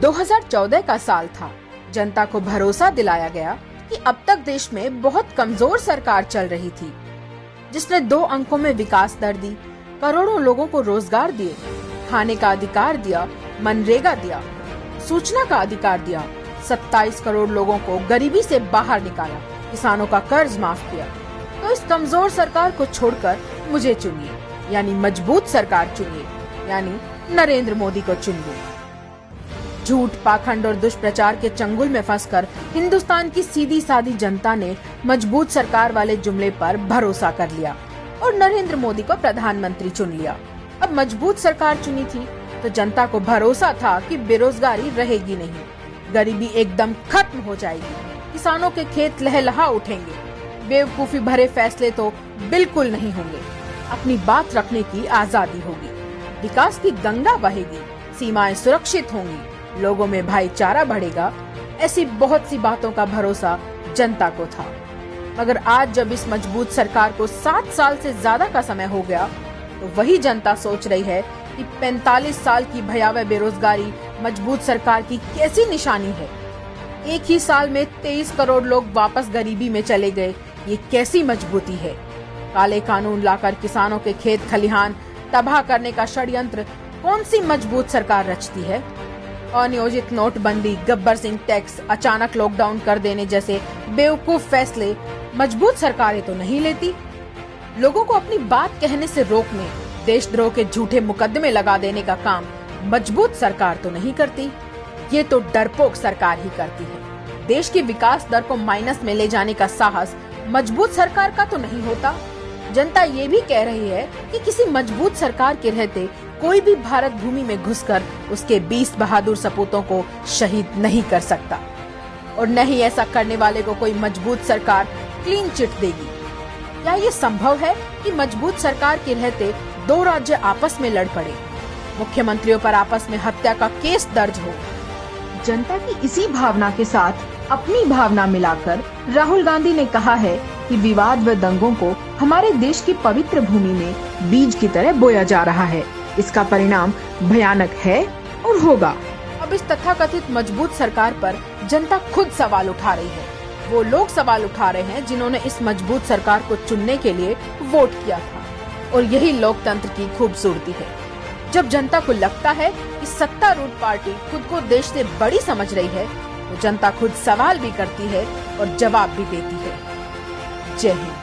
2014 का साल था। जनता को भरोसा दिलाया गया कि अब तक देश में बहुत कमजोर सरकार चल रही थी, जिसने 2 अंकों में विकास दर दी, करोड़ों लोगों को रोजगार दिए, खाने का अधिकार दिया, मनरेगा दिया, सूचना का अधिकार दिया, 27 करोड़ लोगों को गरीबी से बाहर निकाला, किसानों का कर्ज माफ किया। तो इस कमजोर सरकार को छोड़कर मुझे चुनिए, यानी मजबूत सरकार चुनिए, यानी नरेंद्र मोदी को चुनिए। झूठ, पाखंड और दुष्प्रचार के चंगुल में फंसकर हिंदुस्तान की सीधी सादी जनता ने मजबूत सरकार वाले जुमले पर भरोसा कर लिया और नरेंद्र मोदी को प्रधानमंत्री चुन लिया। अब मजबूत सरकार चुनी थी तो जनता को भरोसा था कि बेरोजगारी रहेगी नहीं, गरीबी एकदम खत्म हो जाएगी, किसानों के खेत लहलहा उठेंगे, बेवकूफी भरे फैसले तो बिल्कुल नहीं होंगे, अपनी बात रखने की आजादी होगी, विकास की गंगा बहेगी, सीमाएं सुरक्षित होंगी, लोगों में भाईचारा बढ़ेगा। ऐसी बहुत सी बातों का भरोसा जनता को था। मगर आज जब इस मजबूत सरकार को 7 साल से ज्यादा का समय हो गया, तो वही जनता सोच रही है कि 45 साल की भयावह बेरोजगारी मजबूत सरकार की कैसी निशानी है। एक ही साल में 23 करोड़ लोग वापस गरीबी में चले गए, ये कैसी मजबूती है। काले कानून लाकर किसानों के खेत खलिहान तबाह करने का षड्यंत्र कौन सी मजबूत सरकार रचती है। अनियोजित नोटबंदी, गब्बर सिंह टैक्स, अचानक लॉकडाउन कर देने जैसे बेवकूफ फैसले मजबूत सरकारें तो नहीं लेती। लोगों को अपनी बात कहने से रोकने, देशद्रोह के झूठे मुकदमे लगा देने का काम मजबूत सरकार तो नहीं करती, ये तो डरपोक सरकार ही करती है। देश की विकास दर को माइनस में ले जाने का साहस मजबूत सरकार का तो नहीं होता। जनता ये भी कह रही है कि किसी मजबूत सरकार के रहते कोई भी भारत भूमि में घुसकर उसके 20 बहादुर सपूतों को शहीद नहीं कर सकता, और न ही ऐसा करने वाले को कोई मजबूत सरकार क्लीन चिट देगी। क्या ये संभव है कि मजबूत सरकार के रहते 2 राज्य आपस में लड़ पड़े, मुख्यमंत्रियों पर आपस में हत्या का केस दर्ज हो? जनता की इसी भावना के साथ अपनी भावना मिलाकर राहुल गांधी ने कहा है कि विवाद व दंगों को हमारे देश की पवित्र भूमि में बीज की तरह बोया जा रहा है। इसका परिणाम भयानक है और होगा। अब इस तथाकथित मजबूत सरकार पर जनता खुद सवाल उठा रही है। वो लोग सवाल उठा रहे हैं जिन्होंने इस मजबूत सरकार को चुनने के लिए वोट किया था, और यही लोकतंत्र की खूबसूरती है। जब जनता को लगता है कि सत्तारूढ़ पार्टी खुद को देश से बड़ी समझ रही है, तो जनता खुद सवाल भी करती है और जवाब भी देती है। जय हिंद।